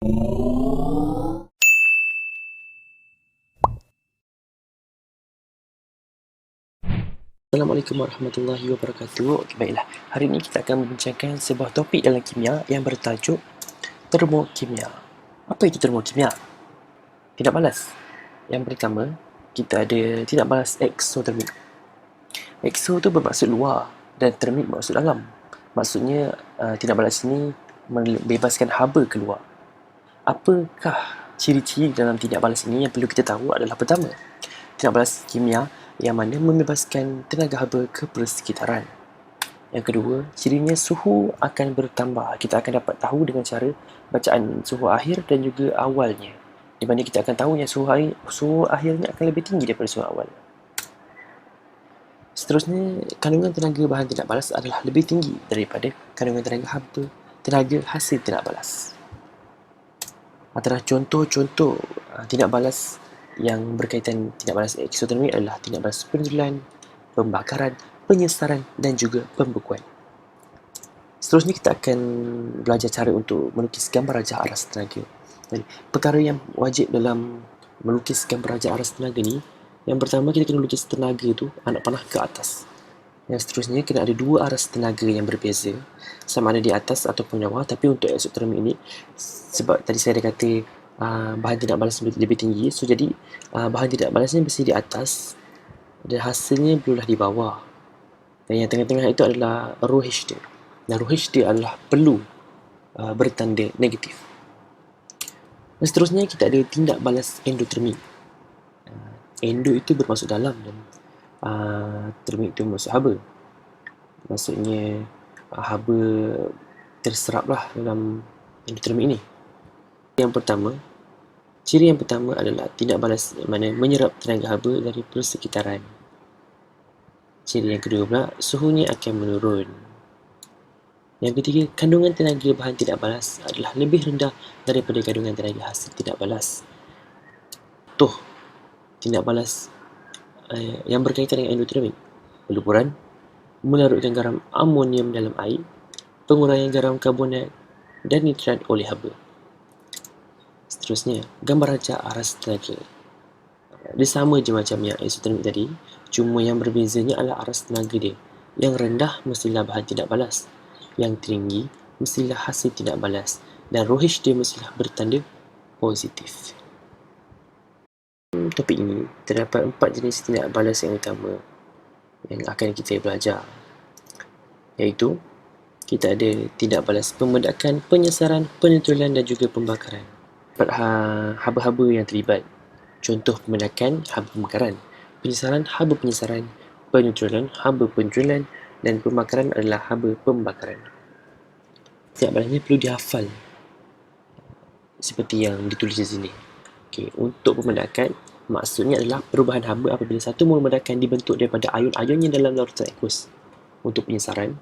Assalamualaikum warahmatullahi wabarakatuh. Okey, baiklah. Hari ini kita akan membincangkan sebuah topik dalam kimia yang bertajuk termokimia. Apa itu termokimia? Tindak balas. Yang pertama, kita ada tindak balas eksotermik. Ekso tu bermaksud luar dan termik bermaksud dalam. Maksudnya, tindak balas ini membebaskan haba keluar. Apakah ciri-ciri dalam tindak balas ini yang perlu kita tahu adalah pertama, tindak balas kimia yang mana membebaskan tenaga haba ke persekitaran. Yang kedua, cirinya suhu akan bertambah. Kita akan dapat tahu dengan cara bacaan suhu akhir dan juga awalnya. Di mana kita akan tahu yang suhu akhirnya akan lebih tinggi daripada suhu awal. Seterusnya, kandungan tenaga bahan tindak balas adalah lebih tinggi daripada kandungan tenaga hasil tindak balas. Antara contoh-contoh tindak balas yang berkaitan tindak balas eksotermik adalah tindak balas penjulan, pembakaran, penyesaran dan juga pembekuan. Seterusnya kita akan belajar cara untuk melukis gambar rajah aras tenaga. Jadi, perkara yang wajib dalam melukis gambar rajah aras tenaga ni, yang pertama kita kena lukis tenaga tu anak panah ke atas. Yang seterusnya kena ada dua aras tenaga yang berbeza, sama ada di atas ataupun bawah. Tapi untuk eksotermik ini, sebab tadi saya dah kata bahan tindak balas lebih tinggi, so jadi bahan tindak balasnya mesti di atas dan hasilnya perlulah di bawah. Dan yang tengah-tengah itu adalah ROH dia. Dan ROH dia adalah perlu bertanda negatif. Dan seterusnya kita ada tindak balas endotermik. Endo itu bermaksud dalam dan termik itu bermaksud haba. Maksudnya haba terseraplah dalam endotermik ini. Ciri yang pertama adalah tindak balas mana menyerap tenaga haba dari persekitaran. Ciri yang kedua pula, suhunya akan menurun. Yang ketiga, kandungan tenaga bahan tindak balas adalah lebih rendah daripada kandungan tenaga hasil tindak balas. Contoh tindak balas yang berkaitan dengan endotermik: peluburan, melarutkan garam amonium dalam air, penguraian garam karbonat dan nitrat oleh haba. Seterusnya, gambar rajah aras tenaga. Dia sama je macam yang eksotermik tadi, cuma yang berbezanya adalah aras tenaga dia. Yang rendah mestilah bahan tindak balas, yang tinggi mestilah hasil tindak balas, dan ROH dia mestilah bertanda positif. Topik ini terdapat 4 jenis tindak balas yang utama yang akan kita belajar, iaitu kita ada tindak balas pembedakan, penyesaran, penetralan dan juga pembakaran. Haba-haba yang terlibat. Contoh pembedakan, haba pembakaran; penyesaran, haba penyesaran; penetralan, haba penetralan; dan pembakaran adalah haba pembakaran. Tindak balas ini perlu dihafal seperti yang ditulis di sini. Okey, untuk pembedakan, maksudnya adalah perubahan haba apabila satu mol medakan dibentuk daripada ion-ion yang dalam larutan aqueous. Untuk penyesaran,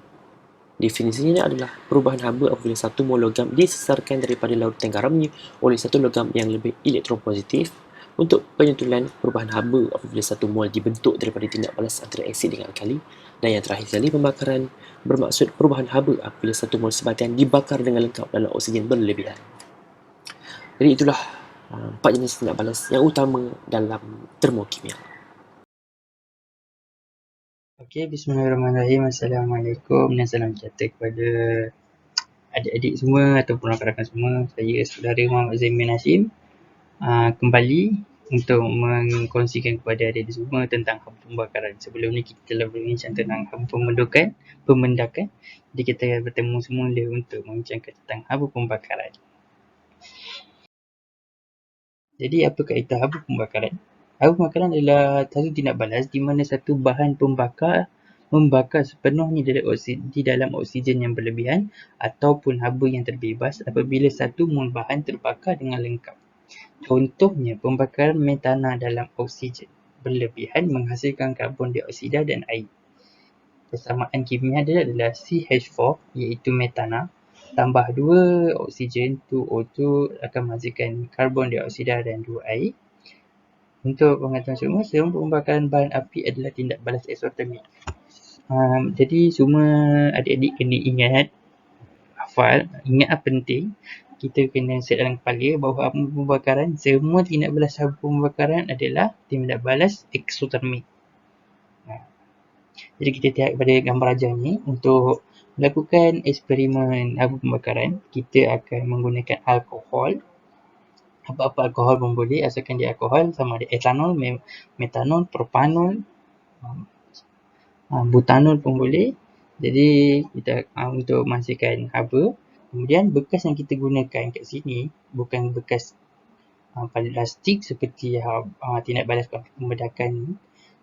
definisinya adalah perubahan haba apabila satu mol logam disesarkan daripada larutan garamnya oleh satu logam yang lebih elektropositif. Untuk penyuntulan, perubahan haba apabila satu mol dibentuk daripada tindak balas antara asid dengan alkali. Dan yang terakhir sekali, pembakaran bermaksud perubahan haba apabila satu mol sebatian dibakar dengan lengkap dalam oksigen berlebihan. Jadi itulah 4 jenis tindak balas yang utama dalam termokimia. Okey, bismillahirrahmanirrahim. Assalamualaikum dan salam sejahtera kepada adik-adik semua ataupun rakan-rakan semua. Saya saudara Muhammad Zain bin Hashim kembali untuk mengkongsikan kepada adik-adik semua tentang haba pembakaran. Sebelum ni kita telah berbincang tentang haba pembendakan. Jadi kita bertemu semula untuk membincangkan tentang haba pembakaran. Jadi apa kaedah haba pembakaran? Haba pembakaran adalah satu tindak balas di mana satu bahan pembakar membakar sepenuhnya di dalam oksigen yang berlebihan ataupun haba yang terbebas apabila satu mol bahan terbakar dengan lengkap. Contohnya, pembakaran metana dalam oksigen berlebihan menghasilkan karbon dioksida dan air. Persamaan kimia dia adalah CH4 iaitu metana tambah 2 oksigen 2O2 akan menghasilkan karbon dioksida dan 2 air. Untuk pengetahuan semua pembakaran bahan api adalah tindak balas eksotermik. Jadi semua adik-adik kena ingat, hafal, ingat penting. kita kena set dalam kepala bahawa haba pembakaran, semua tindak balas haba pembakaran adalah tindak balas eksotermik. Jadi kita lihat pada gambar ajar ni, untuk melakukan eksperimen haba pembakaran, kita akan menggunakan alkohol. Apa-apa alkohol pun boleh asalkan dia alkohol, sama ada etanol, metanol, propanol, butanol pun boleh. Jadi kita untuk menghasilkan haba. Kemudian bekas yang kita gunakan kat sini bukan bekas plastik seperti tindak balas pembedakan ni,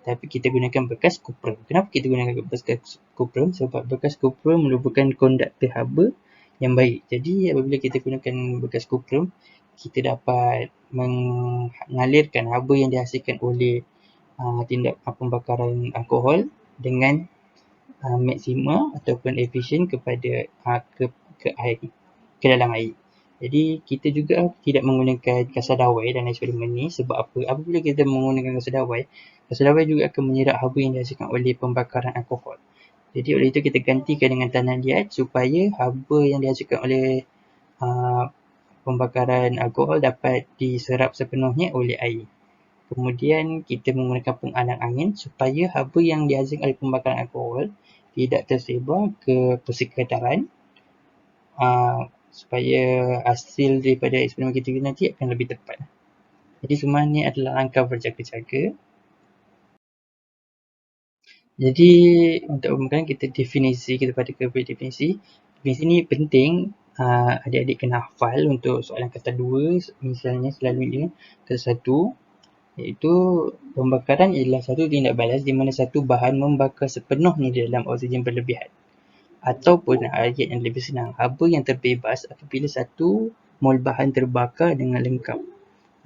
tapi kita gunakan bekas kuprum. Kenapa kita gunakan bekas kuprum? Sebab bekas kuprum merupakan konduktor haba yang baik. Jadi apabila kita gunakan bekas kuprum, kita dapat mengalirkan haba yang dihasilkan oleh tindak pembakaran alkohol dengan maksima ataupun efisien kepada ke air, ke dalam air. Jadi kita juga tidak menggunakan kasar dawai dalam eksperimen ni. Sebab apa? Apabila kita menggunakan kasar dawai juga akan menyerap haba yang dihasilkan oleh pembakaran alkohol. Jadi oleh itu kita gantikan dengan tanah liat supaya haba yang dihasilkan oleh pembakaran alkohol dapat diserap sepenuhnya oleh air. Kemudian kita menggunakan pengalang angin supaya haba yang dihasilkan oleh pembakaran alkohol tidak tersebar ke persekitaran, supaya hasil daripada eksperimen kita nanti akan lebih tepat. Jadi semua ni adalah langkah berjaga-jaga. Jadi untuk pembakaran kita pada definisi. Definisi ni penting, adik-adik kena hafal untuk soalan kata 2 misalnya selalunya. Kata 1 iaitu pembakaran ialah satu tindak balas di mana satu bahan membakar sepenuhnya di dalam oksigen berlebihan. Ataupun ayat yang lebih senang, haba yang terbebas apabila satu mol bahan terbakar dengan lengkap.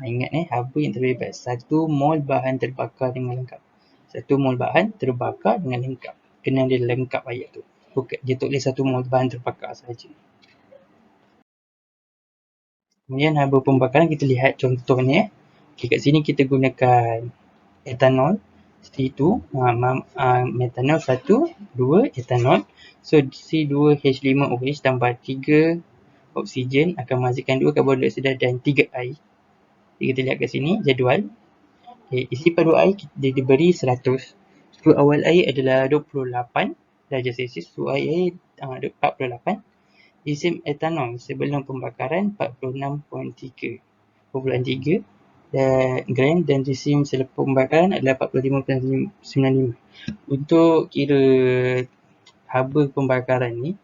Ingat haba yang terbebas, satu mol bahan terbakar dengan lengkap. Satu mol bahan terbakar dengan lengkap. Kena dia lengkap ayat tu. Bukan dia tulis satu mol bahan terbakar saja. Kemudian haba pembakaran kita lihat contohnya. Okay, kat sini kita gunakan etanol C2, metanol 1, 2 etanol. So C2H5OH tambah 3 oksigen akan menghasilkan 2 karbon dioksida dan 3 air. Jadi kita lihat kat sini jadual. Okay, isi padu air dia diberi 100. Suhu awal air adalah 28 darjah Celsius. Suhu air 48. Jisim etanol sebelum pembakaran 46.3 gram dan jisim selepas pembakaran adalah 45.95. Untuk kira haba pembakaran ni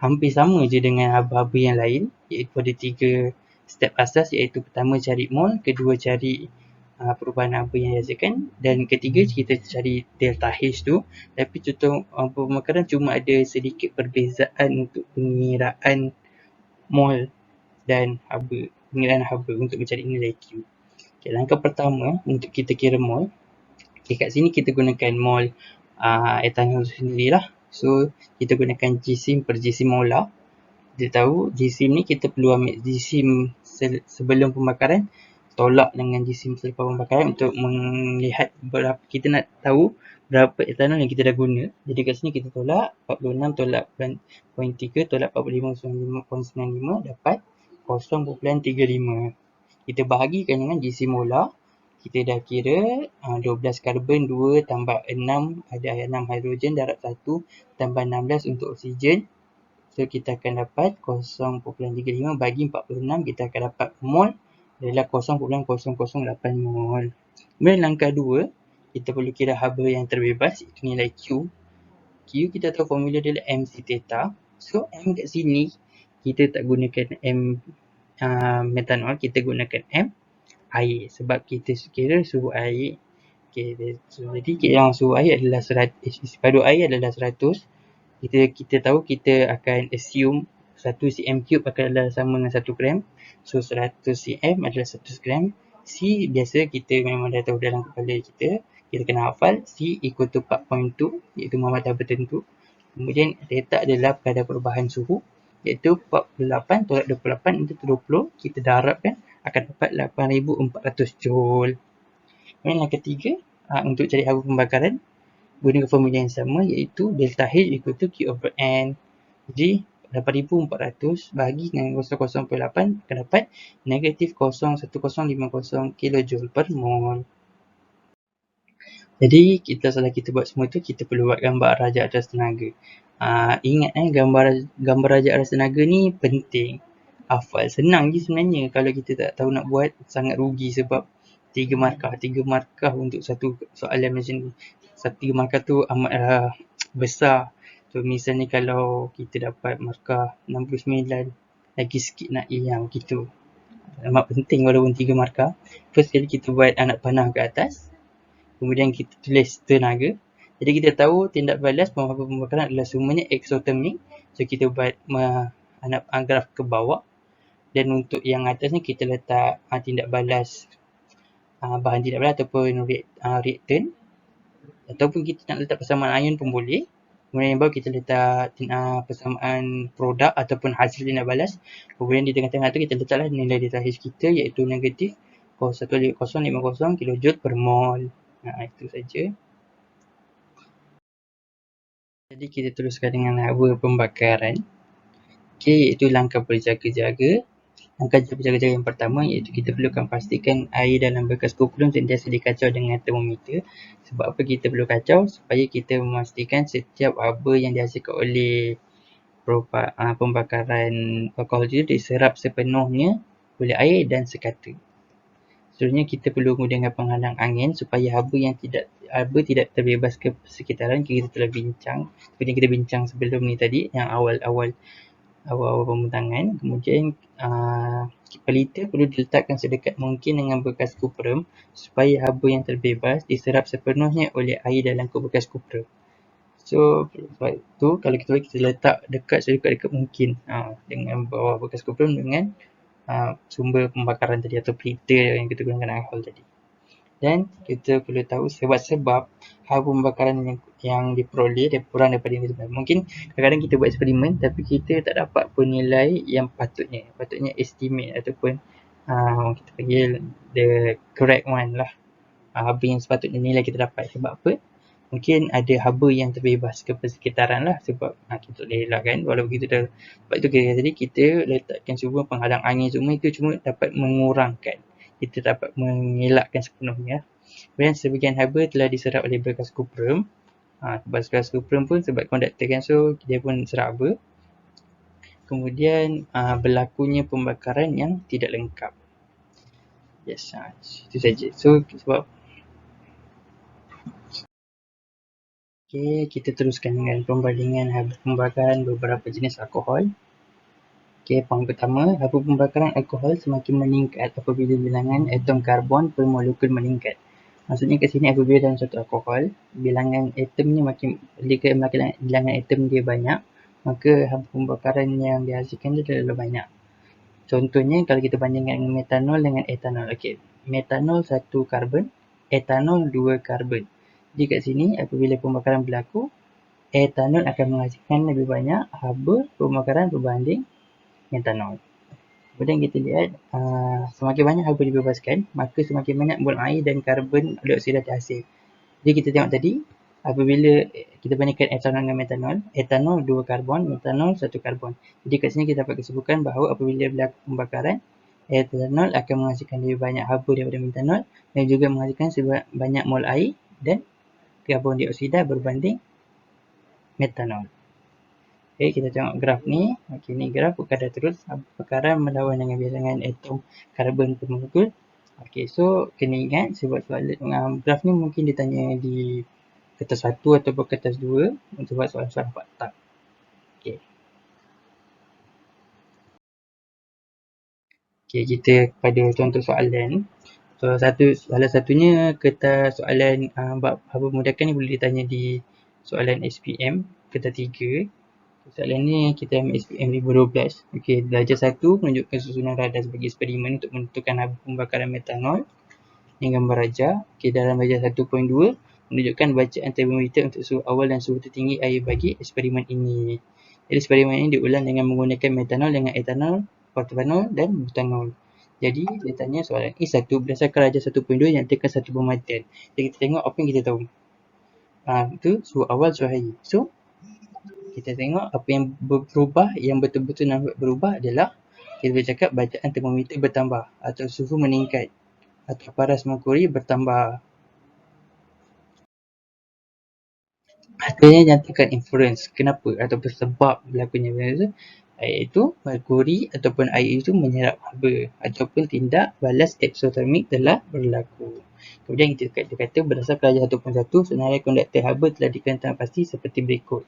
hampir sama je dengan haba-haba yang lain, iaitu ada 3 step asas, iaitu pertama cari mol, kedua cari perubahan haba yang dihasilkan, dan ketiga kita cari delta H tu. Tapi contoh pembakaran cuma ada sedikit perbezaan untuk pengiraan mol dan haba, untuk mencari nilai Q. Okay, langkah pertama untuk kita kira mol. Okay, kat sini kita gunakan mol etanol sendirilah. So kita gunakan jisim per jisim molar. Kita tahu jisim ni kita perlu ambil jisim sebelum pembakaran tolak dengan jisim selepas pembakaran untuk melihat berapa, kita nak tahu berapa etanol yang kita dah guna. Jadi kat sini kita tolak 46 tolak 0.3 tolak 45.95 dapat 0.35. Kita bahagikan dengan jisim molar. Kita dah kira 12 karbon, 2 tambah 6, ada 6 hidrogen, darab 1 tambah 16 untuk oksigen. So kita akan dapat 0.35 bagi 46, kita akan dapat mol adalah 0.008 mol. Kemudian langkah 2, kita perlu kira haba yang terbebas, itu nilai Q. Q kita tahu formula adalah MC theta. So M kat sini kita tak gunakan M metanol, kita gunakan M air sebab kita kira suhu air. Okay, jadi yang suhu air adalah 100, isi padu air adalah 100. Kita tahu kita akan assume 1 cm3 adalah sama dengan 1 gram. So 100 cm adalah 100 gram. C biasa kita memang dah tahu dalam kepala kita. Kita kena hafal C equal to 4.2 iaitu muamalah bertentu. Kemudian theta adalah kadar perubahan suhu iaitu 48 tolak 28 itu 20. Kita darabkan akan dapat 8400 joule. Kemudian yang ketiga, untuk cari haba pembakaran gunakan formula yang sama iaitu delta H equal to Q over N. Jadi 8,400 bahagi dengan 0,08 akan dapat negatif 0,1050 kilojoule per mol. Jadi setelah kita buat semua tu, kita perlu buat gambar rajak aras tenaga. Ingat gambar rajak aras tenaga ni penting. Hafal senang je sebenarnya. Kalau kita tak tahu nak buat, sangat rugi sebab 3 markah untuk satu soalan macam ni. 3 markah tu amatlah besar. So misalnya kalau kita dapat markah 69, lagi sikit nak A yang begitu. Amat penting walaupun 3 markah. First kali kita buat anak panah ke atas, kemudian kita tulis tenaga. Jadi kita tahu tindak balas pembakaran adalah semuanya exothermic. So kita buat graf ke bawah, dan untuk yang atas ni kita letak tindak balas bahan tindak balas ataupun reaktan, ataupun kita nak letak persamaan ion pun boleh. Kemudian yang bawah kita letak persamaan produk ataupun hasil tindak balas. Kemudian di tengah-tengah tu kita letaklah nilai data H kita, iaitu negatif 0,1050 kilojoule per mol. Itu saja. Jadi kita teruskan dengan haba pembakaran. Iaitu langkah berjaga-jaga. Langkah berjaga-jaga yang pertama iaitu kita perlukan pastikan air dalam bekas kuprum sentiasa dikacau dengan termometer. Sebab apa kita perlu kacau? Supaya kita memastikan setiap haba yang dihasilkan oleh pembakaran alkohol itu diserap sepenuhnya oleh air dan sekata. Seterusnya kita perlu menggunakan penghalang angin supaya haba tidak terbebas ke sekitaran. Kita telah bincang, seperti yang kita bincang sebelum ni tadi, yang awal-awal pembentangan. Kemudian pelita perlu diletakkan sedekat mungkin dengan bekas kuprum supaya haba yang terbebas diserap sepenuhnya oleh air dalam bekas kuprum. So sebab tu kalau kita letak sedekat mungkin dengan bawah bekas kuprum dengan sumber pembakaran tadi atau pelita yang kita gunakan alkohol tadi. Dan kita perlu tahu sebab-sebab haba pembakaran yang diperoleh kurang daripada yang sebenarnya. Mungkin kadang-kadang kita buat eksperimen tapi kita tak dapat penilai yang patutnya estimate ataupun kita panggil the correct one lah. Haba yang sepatutnya nilai kita dapat. Sebab apa? Mungkin ada haba yang terbebas ke persekitaran lah, sebab kita boleh elakkan. Walau begitu sebab itu tadi kita letakkan semua penghalang angin semua, itu cuma dapat mengurangkan, kita dapat mengelakkan sepenuhnya. Kemudian sebagian haba telah diserap oleh bekas kuprum. Bekas kuprum pun sebab konduktor kan, so dia pun serap haba. Kemudian berlakunya pembakaran yang tidak lengkap. Yes, itu saja. So sebab kita teruskan dengan pembandingan haba pembakaran beberapa jenis alkohol. Poin pertama, haba pembakaran alkohol semakin meningkat apabila bilangan atom karbon per molekul meningkat. Maksudnya kat sini apabila dalam satu alkohol, bilangan atomnya jika bilangan atom dia banyak, maka haba pembakaran yang dihasilkan dia adalah banyak. Contohnya kalau kita bandingkan metanol dengan etanol. Metanol 1 karbon, etanol 2 karbon. Jadi kat sini apabila pembakaran berlaku, etanol akan menghasilkan lebih banyak haba pembakaran berbanding metanol. Kemudian kita lihat semakin banyak haba dibebaskan, maka semakin banyak mol air dan karbon dioksida terhasil. Jadi kita tengok tadi, apabila kita bandingkan etanol dengan metanol, etanol 2 karbon, metanol 1 karbon. Jadi kat sini kita dapat kesimpulan bahawa apabila berlaku pembakaran, etanol akan menghasilkan lebih banyak haba daripada metanol dan juga menghasilkan banyak mol air dan karbon dioksida berbanding metanol. Kita tengok graf ni. Ni graf kadar terus pembakaran melawan dengan bilangan atom karbon per molekul. So kena ingat sebab soalan graf ni mungkin ditanya di kertas 1 ataupun kertas 2 untuk buat soalan-soalan fakta. Kita pada contoh soalan. Salah satunya kertas soalan bab haba memudahkan ni boleh ditanya di soalan SPM kertas 3. Soalan ni kita ambil SPM 2012. Darjah 1 menunjukkan susunan radar sebagai eksperimen untuk menentukan haba pembakaran metanol dengan gambar rajah. Dalam darjah 1.2 menunjukkan bacaan termometer untuk suhu awal dan suhu tertinggi air bagi eksperimen ini. Jadi eksperimen ini diulang dengan menggunakan metanol dengan etanol, propanol dan butanol. Jadi dia tanya soalan A1 berdasarkan darjah 1.2 nyatakan satu pematian. Jadi kita tengok apa yang kita tahu. Itu suhu awal, suhu air. So kita tengok apa yang berubah, yang betul-betul nampak berubah adalah kita boleh cakap bacaan termometer bertambah atau suhu meningkat atau paras merkuri bertambah. Akhirnya nyatakan inference kenapa ataupun sebab berlakunya benda itu, iaitu merkuri ataupun air itu menyerap haba ataupun tindak balas eksotermik telah berlaku. Kemudian kita kata berdasarkan darjah 1.1 senarai konduktor haba telah dikatakan pasti seperti berikut.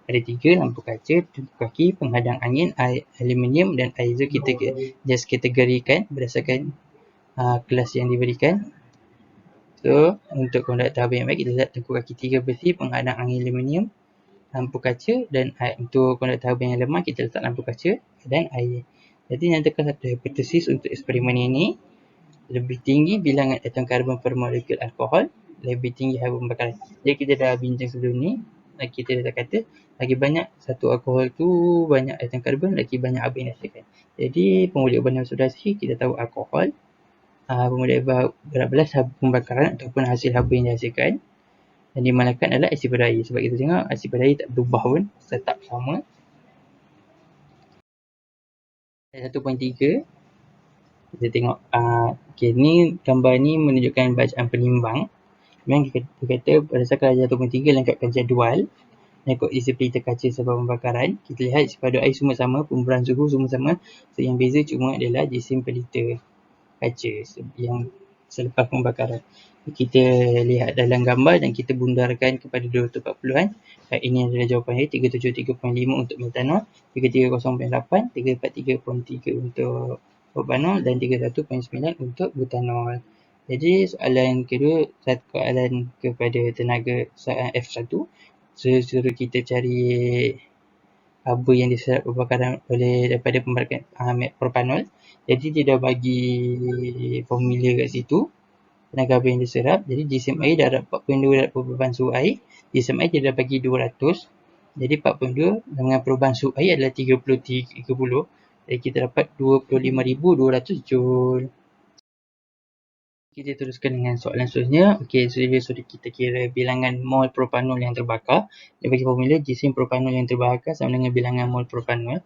Ada 3 lampu kaca, lampu kaki, penghadang angin, air aluminium dan air. So kita just kategorikan berdasarkan kelas yang diberikan. So untuk konduktor haba yang baik kita lihat tengku kaki 3 besi, penghadang angin aluminium, lampu kaca, dan air. Untuk konduktor haba yang lemah kita letak lampu kaca dan air. Jadi nyatakan satu hipotesis untuk eksperimen ini. Lebih tinggi bilangan atom karbon per molekul alkohol, lebih tinggi haba pembakaran. Jadi kita dah bincang sebelum ni, kita dah kata lagi banyak satu alkohol tu banyak atom karbon, lagi banyak haba yang dihasilkan. Jadi pemulik uban oxidasi kita tahu alkohol, pemulik berat belas haba pembakaran ataupun hasil haba yang dihasilkan. Dan dimanakan adalah asid pada air. Sebab kita tengok asid pada air tak berubah pun, tetap sama. 1.3 kita tengok okay, ni gambar ni menunjukkan bacaan penimbang. Kemudian kita kata berdasarkan darjah 1.3 lengkapkan jadual mengikut isi pelita kaca sebab pembakaran. Kita lihat isi padu air semua sama, pemburuan suhu semua sama. So, yang beza cuma adalah jisim pelita kaca yang selepas pembakaran. Kita lihat dalam gambar dan kita bundarkan kepada 240-an. Ini adalah jawapan dia, 373.5 untuk metanol, 330.8, 343.3 untuk propanol dan 31.9 untuk butanol. Jadi soalan kedua, soalan kepada tenaga soalan F1, suruh kita cari haba yang diserap pembakaran oleh daripada pembakaran propanol. Jadi dia dah bagi formula kat situ, tenaga haba yang diserap. Jadi jisim air dah dapat 4.2 darab perubahan suhu air. Jisim air dia dah bagi 200. Jadi 4.2 dengan perubahan suhu air adalah 30. Jadi kita dapat 25,200 joule. Kita teruskan dengan soalan seterusnya. Okey, so kita kira bilangan mol propanol yang terbakar. Dia bagi formula jisim propanol yang terbakar sama dengan bilangan mol propanol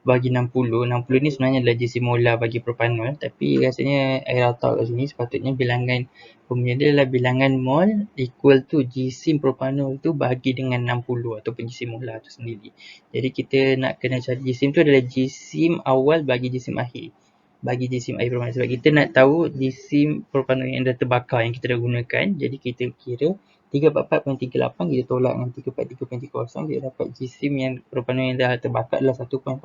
bagi 60. 60 ni sebenarnya adalah jisim molar bagi propanol, tapi rasanya air rata kat sini. Sepatutnya bilangan formula dia adalah bilangan mol equal to jisim propanol tu bagi dengan 60 ataupun jisim molar tu sendiri. Jadi kita nak kena cari jisim tu adalah jisim awal bagi jisim akhir. Bagi jisim air propanol. Sebab kita nak tahu jisim propanol yang dah terbakar yang kita dah gunakan. Jadi kita kira 344.38 kita tolak dengan 343.30, kita dapat jisim yang propanol yang dah terbakar adalah 1.08.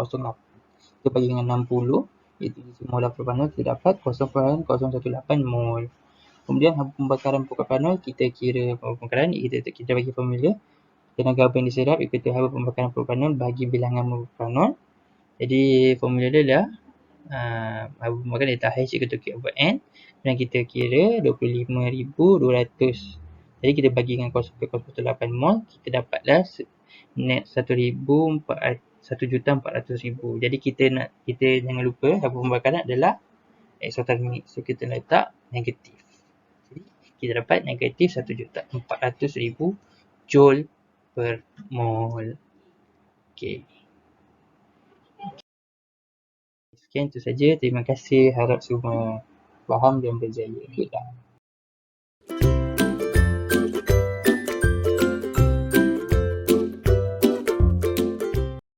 Kita bagi dengan 60, iaitu jisim molar propanol, kita dapat 0.018 mol. Kemudian haba pembakaran propanol, kita kira pembakaran, kita bagi formula tenaga haba yang diserap ikuti haba pembakaran propanol bagi bilangan mol propanol. Jadi formula dia adalah haba pembakaran data H ikuti Q over N, dan kita kira 25,200. Jadi kita bagi dengan 0.018 mol, kita dapatlah net 1,400,000. Jadi kita jangan lupa haba pembakaran adalah eksotermik. So kita letak negatif. Jadi kita dapat negatif 1,400,000 joule per mol. Okey. Sekian itu saja. Terima kasih. Harap semua faham dan berjaya. Good luck.